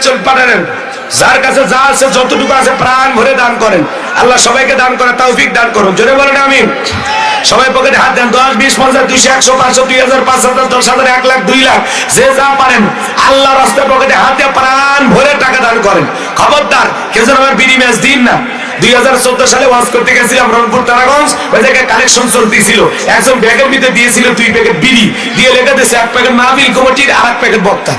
চল পাঠালেন। যার কাছে যা আছে যতটুকু আছে প্রাণ ভরে দান করেন। আল্লাহ সবাইকে দান করার তৌফিক দান করুন। জোরে বলেন আমিন। সবাই পকেটে হাত দেন। 10, 20, 50, 200, 100, 500, 2000, 5000, 10,000, 1 লাখ, 2 লাখ, যে যা পারেন আল্লাহর রাস্তায় পকেটে হাতে প্রাণ ভরে টাকা দান করেন। খবরদার কেউ যেন আমার বিড়ি ম্যাচ দিন না। 2014 সালে ওয়াজ করতে গেছিলাম রংপুর তারাগঞ্জ, ওই জায়গায় কালেকশন চলতেছিল। একজন ব্যাগের ভিতরে দিয়েছিল 2 প্যাকেট বিড়ি, দিয়ে লেখা দিয়েছে 1 প্যাকেট মাহফিল কমিটির আর 1 প্যাকেট বক্তা।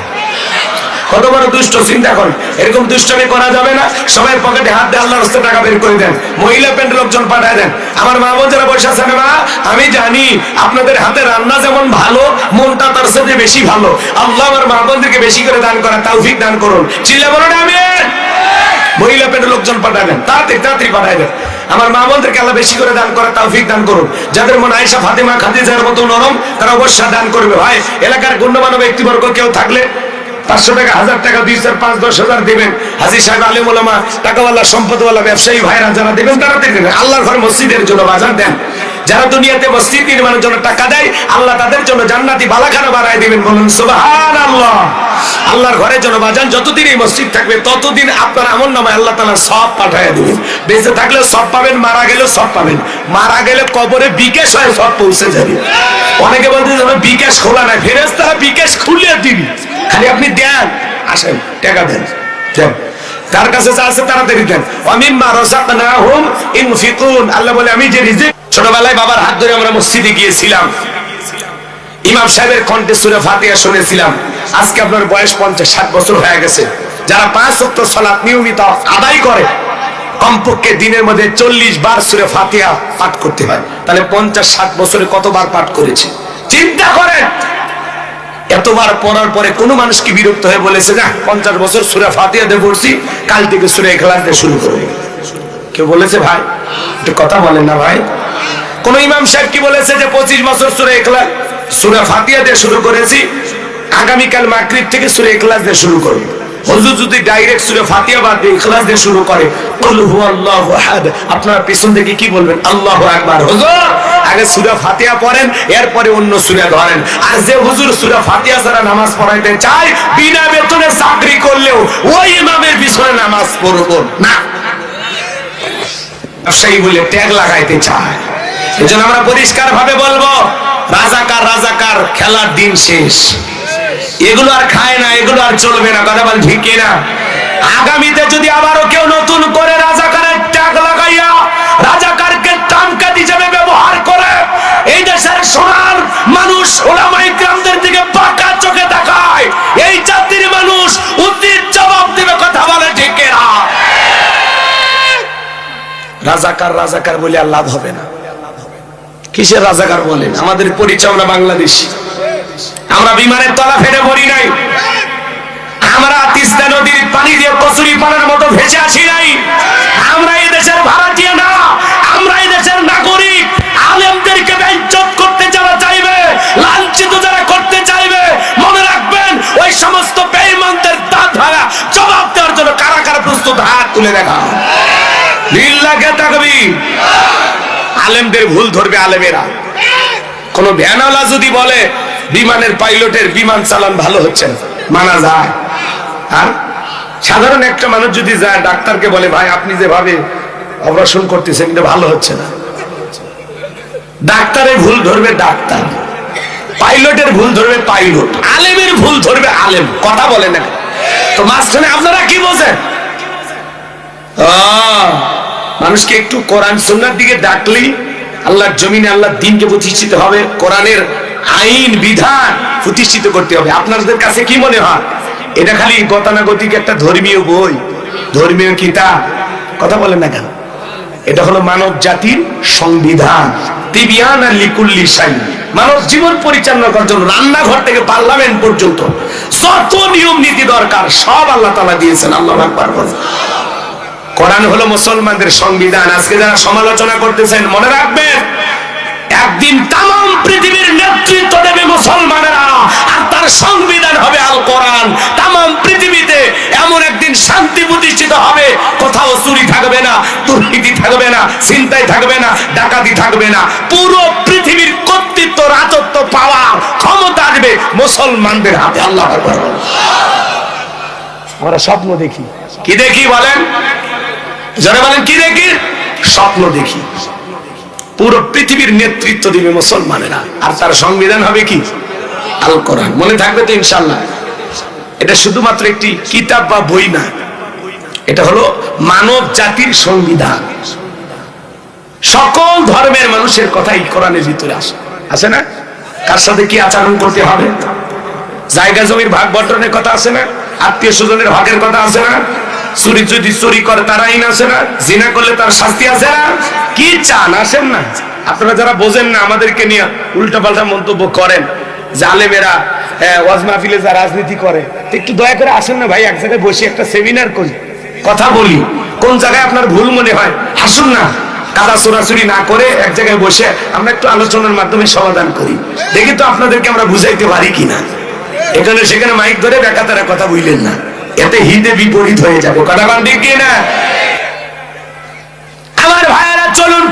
কত বড় দুষ্ট, চিন্তা করেন। এরকম দুষ্টমি করা যাবে না। সবাই পকেটে হাত দিয়ে আল্লাহর রাস্তায় টাকা বের করে দেন। মহিলা প্যান্ট লোকজন পাঠায় দেন। আমার মা বোন যারা বসে আছেন, মা আমি জানি আপনাদের হাতে রান্না যেমন ভালো, মনটা তার সাথে বেশি ভালো। আল্লাহ আমার মা বোনদেরকে বেশি করে দান করা তৌফিক দান করুন। চিল্লা বলুন আমিন। মহিলা প্যান্ট লোকজন পাঠায় দেন, তাড়াতাড়ি তাড়াতাড়ি পাঠায় দেন। আমার মা বোনদেরকে আল্লাহ বেশি করে দান করা তৌফিক দান করুন। যাদের মন আয়েশা ফাতেমা খাদিজার মতো নরম, তারা অবশ্যই দান করবে। ভাই এলাকার গণ্যমান্য ব্যক্তিবর্গ কেউ থাকলে 500 টাকা, 1000 টাকা, 2, 4, 5, 10,000 দেবেন। হাজী সাহেব, আলেম ওলামা, টাকাওয়ালা, সম্পদওয়ালা, ব্যবসায়ী ভাইরা যারা দেবেন তারা দেবেন। আল্লাহর ঘর মসজিদের জন্য বাজার দেন। যারা দুনিয়াতে মসজিদ নির্মাণের জন্য টাকা দেয়, আল্লাহ তাদের জন্য জান্নাতি বালাখানা বানায় দিবেন। বলুন সুবহানাল্লাহ। আল্লাহর ঘরের জন্য বাজান যতদিন এই মসজিদ থাকবে ততদিন আপনার আমলনামায় আল্লাহ তাআলা সব পাঠিয়ে দিবেন। বেঁচে থাকলে সব পাবেন, মারা গেলেও সব পাবেন। মারা গেলে কবরে বিকাশ হয়ে সব পৌঁছে যাবে। অনেকে বলতে বিকাশ খোলা নাই, ফেরেশতারা বিকাশ খুলে দিবি, খালি আপনি দেন। আসেন টাকা দেন, তার কাছে যা আছে তাড়াতাড়ি দেন। ওয়ামিম্মা রাযাকনাহুম ইনফিকুন। আল্লাহ বলে আমি যে রিজিক। ছোটবেলায় বাবার হাত ধরে আমরা মসজিদে গিয়েছিলাম, ইমাম সাহেবের কণ্ঠে সূরা ফাতিহা শুনেছিলাম। আজকে আপনার বয়স 50-60 বছর হয়ে গেছে। যারা 5 ওয়াক্ত সালাত নিয়মিত আদায় করে, কমপক্ষে দিনের মধ্যে 40 বার সূরা ফাতিহা পাঠ করতে হয়। তাহলে 50-60 বছরে কতবার পাঠ করেছে চিন্তা করেন। এতবার পড়ার পরে কোন মানুষ কি বিরক্ত হয়ে বলেছে না 50 বছর সূরা ফাতিহা দিয়ে পড়ছি, কাল থেকে সূরা ইখলাস দিয়ে শুরু করব? কেউ বলেছে? ভাই একটু কথা বলেন না ভাই। কোন ইমাম সাহেব কি বলেছে যে 25 বছর সূরা ইখলাস, সূরা ফাতিহা দিয়ে শুরু করেছি, আগামীকাল মাগরিব থেকে সূরা ইখলাস দিয়ে শুরু করব? হুজুর যদি ডাইরেক্ট সূরা ফাতিহা বাদ দিয়ে ইখলাস দিয়ে শুরু করে, কুল হুয়াল্লাহু আহাদ, আপনারা পিছন থেকে কি বলবেন? আল্লাহু আকবার। হুজুর আগে সূরা ফাতিহা পড়েন, এরপরে অন্য সূরা ধরেন। আর যে হুজুর সূরা ফাতিহা ছাড়া নামাজ পড়াইতে চায়, বিনা বেতনে চাকরি করলেও ওই ইমামের পিছনে নামাজ পড়ব না। সেই বলে ট্যাগ লাগাইতে চায়। এজন্য আমরা পরিষ্কার ভাবে বলবো, রাজাকার রাজাকার, খেলার দিন শেষ। এগুলো আর খায় না, এগুলো আর চলবে না। কথা বল ঠিক কিনা? আগামীতে যদি আবারও কেউ নতুন করে রাজাকারের ট্যাগ লাগাইয়া রাজাকারকে টানকাট হিসেবে ব্যবহার করে এই দেশের সোনার মানুষ ওলামায়ে কিরামদের দিকে বাঁকা চোখে তাকায়, এই জাতির মানুষ উচিত জবাব দেবে। কথা বলে ঠিক কিনা? রাজাকার রাজাকার বলে আর লাভ হবে না। কিসের রাজাকার বলেন? আমাদের পরিচয় আমরা বাংলাদেশী। আমরা বিমানের তলা ফেটে পড়ি নাই, আমরা তিস্তা নদীর পানি দিয়ে কচুরি পানার মতো ভেসে আসি নাই। আমরা এই দেশের ভাড়াটিয়া না, আমরা এই দেশের নাগরিক। আলেমদেরকে বেইজ্জত করতে যারা চাইবে, লাঞ্ছিত যারা করতে চাইবে, মনে রাখবেন ওই সমস্ত বেঈমানদের দাঁত ভাঙা জবাব দেওয়ার জন্য কারা কারা প্রস্তুত? হাত তুলে দেখা। লিল্লাহি তাকবীর। আলেমদের ভুল ধরবে আলেমেরা। কোন ভ্যানওয়ালা যদি বলে বিমানের পাইলটের বিমান চালান ভালো হচ্ছে না, মানা যায়। আর সাধারণ একটা মানুষ যদি যায় ডাক্তারকে বলে, ভাই আপনি যেভাবে অপারেশন করতেছেন এটা ভালো হচ্ছে না, ডাক্তারের ভুল ধরবে ডাক্তার, পাইলটের ভুল ধরবে পাইলট, আলেমের ভুল ধরবে আলেম। কথা বলে না তো মাঝখানে আপনারা কি বোঝেন? মানুষকে একটু কোরআন সুন্নাহর দিকে ডাকলেই আল্লাহর জমিনে আল্লাহর দ্বীনকে প্রতিষ্ঠিত হবে, কোরআনের আইন বিধান প্রতিষ্ঠিত করতে হবে। আপনাদের কাছে কি মনে হয় এটা খালি গতানুগতিক একটা ধর্মীয় বই, ধর্মীয় কিতাব? কথা বলেন না কেন? এটা হলো মানব জাতির সংবিধান, তিবিয়ানান লিকুল্লি শাই। মানব জীবন পরিচালনা করার জন্য রান্নাঘর থেকে পার্লামেন্ট পর্যন্ত যত নিয়ম নীতি দরকার সব আল্লাহ তাআলা দিয়েছেন। আল্লাহু আকবার বলেন। কোরআন হলো মুসলমানদের সংবিধান। আজকে যারা সমালোচনা করতেছেন মনে রাখবেন, একদিন তামাম পৃথিবীর নেতৃত্ব দেবে মুসলমানেরা, আর তার সংবিধান হবে আল কোরআন। তামাম পৃথিবীতে এমন একদিন শান্তি প্রতিষ্ঠিত হবে, কোথাও চুরি থাকবে না, দুর্নীতি থাকবে না, ছিনতাই থাকবে না, ডাকাতি থাকবে না। পুরো পৃথিবীর কর্তৃত্ব, রাজত্ব, পাওয়ার, ক্ষমতা আসবে মুসলমানদের হাতে। আল্লাহু আকবার। আমরা স্বপ্ন দেখি। কি দেখি বলেন? যারা বলেন কি দেখি? স্বপ্ন দেখি। পুরো পৃথিবীর নেতৃত্ব দিবে মুসলমানেরা, আর তার সংবিধান হবে কি? আল কোরআন। মনে থাকবে তো ইনশাআল্লাহ? এটা শুধুমাত্র একটি কিতাব বা বই না, এটা হলো মানব জাতির সংবিধান। সকল ধর্মের মানুষের কথাই কোরআনের ভিতরে আছে না? কার সাথে কি আচরণ করতে হবে, জায়গা জমির ভাগ বন্টনের কথা আছে না? আত্মীয় স্বজনের ভাগের কথা আছে না? চুরি যদি চুরি করে তার আইন আছে না? জিনা করলে তার শাস্তি আছে না? কি চান আসেন না? আপনারা যারা বোঝেন না, আমাদেরকে নিয়ে উল্টাপাল্টা মন্তব্য করেন, জালেমেরা ওয়াজ মাহফিলে যা রাজনীতি করে, একটু দয়া করে আসেন না ভাই, এক জায়গায় বসে একটা সেমিনার করি, কথা বলি। কোন জায়গায় আপনার ভুল মনে হয় হাসুন না, কাদা চোরাচুরি না করে এক জায়গায় বসে আমরা একটু আলোচনার মাধ্যমে সমাধান করি, দেখি তো আপনাদেরকে আমরা বুঝাইতে পারি কিনা। এখানে সেখানে মাইক ধরে বেকাতারা কথা বললেন না, এতে হিতে বিপরীত হয়ে যাবে। কথা বলেন ঠিক কিনা? আমার ভাইয়েরা চলুন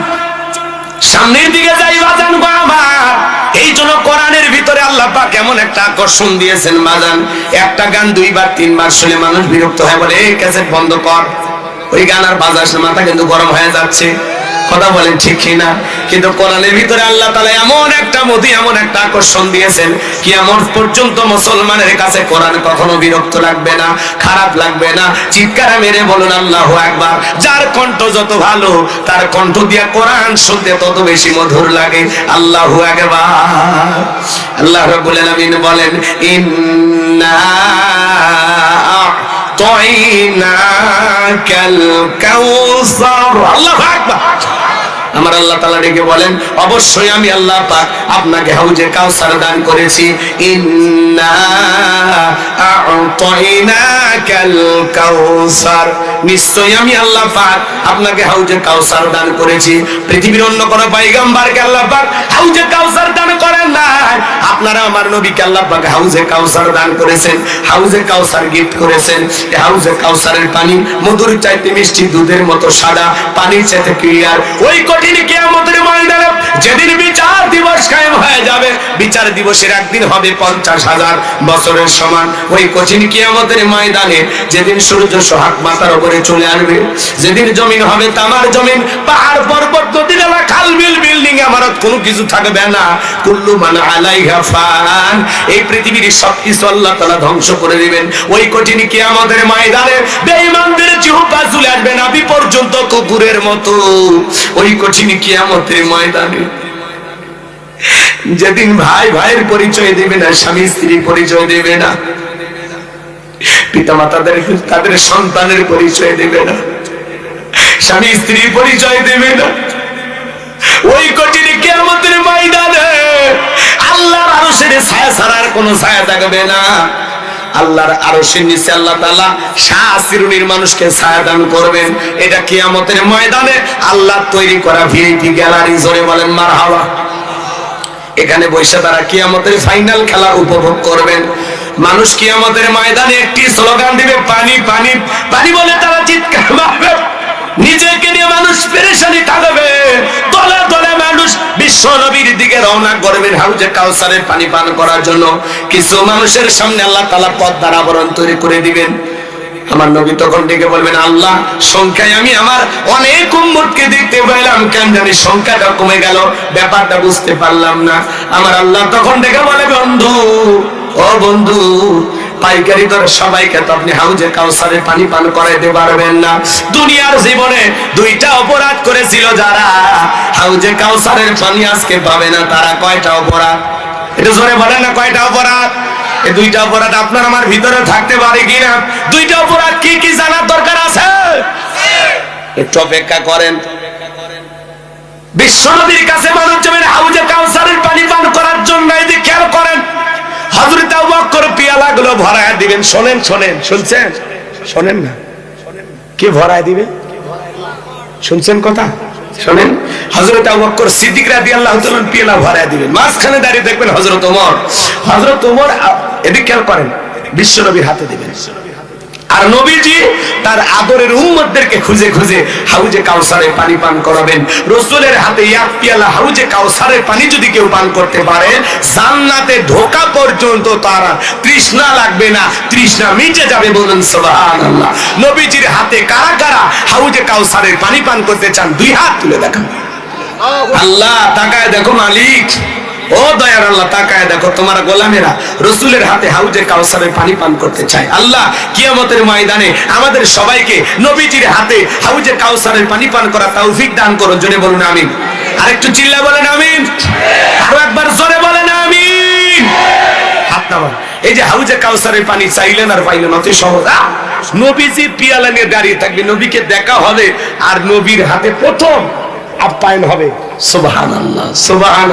সামনের দিকে যাই বাজান গো আমার। এই জন্য কোরআনের ভিতরে আল্লাহ পাক এমন একটা আকর্ষণ দিয়েছেন বাজান, একটা গান দুইবার তিনবার শুনে মানুষ বিরক্ত হয়, বলে এই ক্যাসেট বন্ধ কর, ওই গান আর বাজাস না, মাথা কিন্তু গরম হয়ে যাচ্ছে। কথা বলেন ঠিক কিনা? কিন্তু কোরআনের ভিতরে আল্লাহ তাআলা এমন একটা মধু, এমন একটা আকর্ষণ দিয়েছেন, কিয়ামত পর্যন্ত মুসলমানের কাছে কোরআন কখনো বিরক্ত লাগবে না, খারাপ লাগবে না। চিৎকার মেরে বলুন আল্লাহু আকবার। যার কণ্ঠ যত ভালো, তার কণ্ঠ দিয়ে কোরআন শুনতে তত বেশি মধুর লাগে। আল্লাহু আকবার। আল্লাহ রাব্বুল আলামিন বলেন, ইন্না আ'তাইনাকাল কাউসার। আল্লাহু আকবার। আমার আল্লাহ তাআলা ডেকে বলেন, অবশ্যই আমি আল্লাহ পাক আপনাকে হাউজে কাউসার দান করেছি। ইন্না আ'তাইনাকাল কাউসার, নিশ্চয়ই আমি আল্লাহ পাক আপনাকে হাউজে কাউসার দান করেছি। পৃথিবীর অন্য কোন পয়গম্বরকে আল্লাহ পাক হাউজে কাউসার দান করেন নাই। আপনারা আমার নবীকে আল্লাহ পাক হাউজে কাউসার দান করেছেন, হাউজে কাউসার গিফট করেছেন। এই হাউজে কাউসারের পানি মধুর চাইতে মিষ্টি, দুধের মতো সাদা, পানির চাইতে ক্লিয়ার। ওই কঠিন কিয়ামতের ময়দানে যেদিন বিচার দিবস কায়েম হয়ে যাবে, বিচার দিবসের একদিন হবে 50,000 বছরের সমান। ওই কঠিন কিয়ামতের ময়দানে যেদিন সূর্য সোহাগ মাথার উপরে চলে আসবে, যেদিন জমিন হবে তামার জমিন, পাহাড় পর্বত নদী নালা খাল বিল বিল্ডিং ইমারত কোনো কিছু থাকবে না। কুল্লু মান আলাইহা ফান, এই পৃথিবীর সবকিছু আল্লাহ তাআলা ধ্বংস করে দিবেন। ওই কঠিন কিয়ামতের ময়দানে বেঈমানদের জিহ্বা চলে আসবে নাভি পর্যন্ত কুকুরের মতো। ওই কঠিন কিয়ামতের ময়দানে যেদিন ভাই ভাইয়ের পরিচয় দেবে না, স্বামী স্ত্রীর পরিচয় দেবে না, পিতা মাতাদের তাদের সন্তানের পরিচয় দেবে না, স্বামী স্ত্রীর পরিচয় দেবে না। ওই কঠিন কিয়ামতের ময়দানে আল্লাহর আরশের ছায়া ছাড়া আর কোনো ছায়া থাকবে না। আল্লাহর আরশের নিচে আল্লাহ তাআলা শাহসিরুনির মানুষকে ছায়া দান করবেন। এটা কিয়ামতের ময়দানে আল্লাহ তৈরি করা ভিআইপি গ্যালারি। জোরে বলেন মারহাবা। এখানে বসে তারা কিয়ামতের ফাইনাল খেলা উপভোগ করবেন। মানুষ কিয়ামতের ময়দানে একটি স্লোগান দিবে, পানি পানি পানি বলে তারা চিৎকার মারবে। নিজেকে নিয়ে মানুষ পেরেশানি থাকবে, দলে দলে মানুষ বিশ্ব নবীর দিকে রওনা করবেন হাউজে কাউসারের পানি পান করার জন্য। কিছু মানুষের সামনে আল্লাহ তাআলা পর্দার আবরণ তৈরি করে দিবেন। আমার নবী তখন ডেকে বলবেন, আল্লাহ সংখ্যায় আমি আমার অনেক উম্মতকে দেখতে পেলাম, কেন জানি সংখ্যাটা কমে গেল, ব্যাপারটা বুঝতে পারলাম না। আমার আল্লাহ তখন ডেকে বলে, বন্ধু ও বন্ধু, পাইকারি দরে সবাইকে তো আপনি হাউজে কাউসারের পানি পান করাইতে পারবেন না। দুনিয়ার জীবনে দুইটা অপরাধ করেছিল যারা, হাউজে কাউসারের পানি আজকে পাবে না, তারা কয়টা অপরাধ? এটা জোরে বলেন না, কয়টা অপরাধ? এই দুইটা অপরাধ আপনার আমার ভিতরে থাকতে পারে কিনা? দুইটা অপরাধ কি কি জানার দরকার আছে? একটু অপেক্ষা করেন। বিশ্বনবীর কাছে মানুষ যাবেন হাউজে কাউসারের পানি পান করার জন্য। এই খেয়াল করেন, হযরত আবু বকর পিয়ালাগুলো ভরায় দিবেন। শোনেন শোনেন, শুনছেন? শোনেন না, কে ভরায় দিবে? শুনছেন কথা? শোনেন, হযরত আবু বকর সিদ্দিক রাদিয়াল্লাহু তাআলা পিয়ালা ভরায় দিবেন। মাঝখানে দাঁড়িয়ে দেখবেন হযরত ওমর। হযরত ওমর, এদিকে খেয়াল করেন, বিশ্বনবীর হাতে দিবেন। আর নবীজি তার আদরের উম্মতদেরকে খুঁজে খুঁজে হাউজে কাউসারে পানি পান করাবেন। রাসূলের হাতে এক পেয়ালা হাউজে কাউসারের পানি যদি কেউ পান করতে পারে, জান্নাতে ঢোকা পর্যন্ত তার তৃষ্ণা লাগবে না, তৃষ্ণা মিটে যাবে। বলুন সুবহানাল্লাহ। নবীজির হাতে কারা কারা হাউজে কাউসারের পানি পান করতে চান? দুই হাত তুলে দেখান। আল্লাহ তাকায় দেখো মালিক, ও দয়ার আল্লাহ তাকায় দেখো, তোমার গোলামেরা রাসূলের হাতে হাউজে কাউসারের পানি পান করতে চায়। আল্লাহ কিয়ামতের ময়দানে আমাদের সবাইকে নবীজির হাতে হাউজে কাউসারের পানি পান করা তৌফিক দান করুন। জোরে বলুন আমিন। আরেকটু চিল্লা বলেন আমিন। আরো একবার জোরে বলেন আমিন। হাত নামান। এই যে হাউজে কাউসারের পানি চাইলেন আর পাইলেন, অতি সহজ। নবীজি পিয়ালা নিয়ে দাঁড়িয়ে থাকবে, নবীকে দেখা হবে আর নবীর হাতে প্রথম আপ্যায়ন হবে। সুবহানাল্লাহ, সুবহানাল্লাহ।